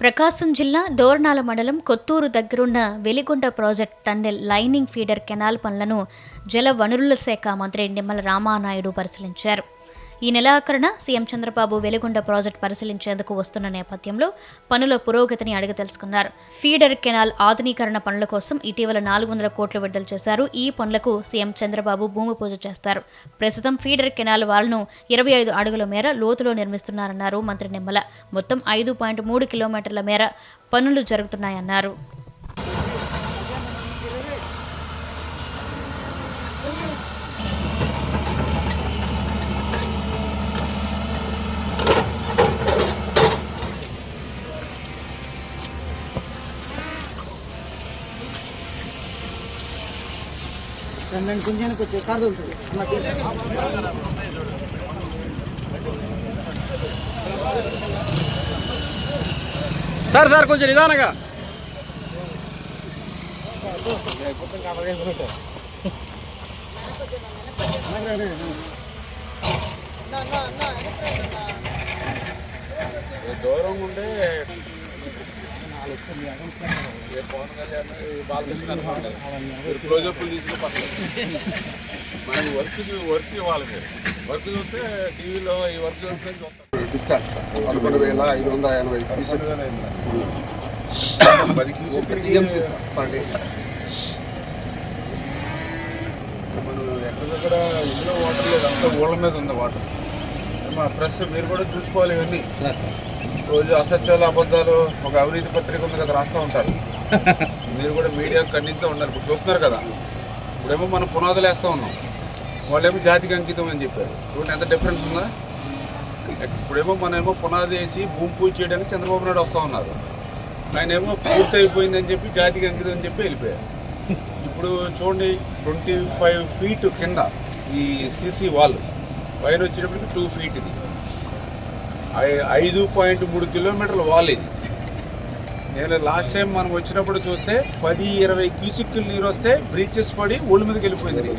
ప్రకాశం జిల్లా డోర్నాల మండలం కొత్తూరు దగ్గరున్న Veligonda project tunnel lining feeder canal పనులను జల వనరుల శాఖ మంత్రి నిమ్మల రామానాయుడు పరిశీలించారు. ఈ నెలాఖరున సీఎం చంద్రబాబు వెలిగొండ ప్రాజెక్టు పరిశీలించేందుకు వస్తున్న నేపథ్యంలో పనుల పురోగతిని అడిగి తెలుసుకున్నారు. ఫీడర్ కెనాల్ ఆధునీకరణ పనుల కోసం ఇటీవల 400 కోట్లు విడుదల చేశారు. ఈ పనులకు సీఎం చంద్రబాబు భూమి పూజ చేస్తారు. ప్రస్తుతం ఫీడర్ కెనాల్ వాల్ను 25 అడుగుల మేర లోతులో నిర్మిస్తున్నారన్నారు మంత్రి నిమ్మల. మొత్తం 5.3 కిలోమీటర్ల మేర పనులు జరుగుతున్నాయన్నారు. సార్ కొంచెం నిదానంగా. దూరం ఉండే పవన్ కళ్యాణ్ బాలకృష్ణ క్లోజప్లు తీసుకుని పక్కన మనకి వర్క్ ఇవ్వాలి. మీరు వర్క్ చూస్తే టీవీలో ఈ వర్క్ చూస్తే 11,80 మనం ఎక్కడెక్కడ ఇందులో వాటర్ లేదు, అంతా ఊళ్ళ మీద ఉంది వాటర్. మా ప్రెస్ మీరు కూడా చూసుకోవాలి. ఇవన్నీ రోజు అసత్యాలు అబద్ధాలు ఒక అవినీతి పత్రిక ఉంది కదా, రాస్తూ ఉంటారు. మీరు కూడా మీడియాకు ఖండిస్తూ ఉండాలి. ఇప్పుడు చూస్తున్నారు కదా, ఇప్పుడేమో మనం పునాదులు వేస్తూ ఉన్నాం, వాళ్ళేమో జాతికి అంకితం అని చెప్పారు. ఇప్పుడు ఎంత డిఫరెన్స్ ఉందా? ఇప్పుడేమో మనమేమో పునాది వేసి భూమి పూజ చేయడానికి చంద్రబాబు నాయుడు వస్తూ ఉన్నారు. ఆయన ఏమో పూర్తి అయిపోయిందని చెప్పి జాతికి అంకితం అని చెప్పి వెళ్ళిపోయారు. ఇప్పుడు చూడండి, 25 ఫీట్ కింద ఈ సీసీ వాల్, పైన వచ్చేటప్పటికి 2 ఫీట్. ఇది 5.3 కిలోమీటర్ల వాల్. ఇది నేను లాస్ట్ టైం మనం వచ్చినప్పుడు చూస్తే 10-20 క్యూసిక్కులు నీరు వస్తే బ్రీచెస్ పడి ఒళ్ళు మీదకి వెళ్ళిపోయింది.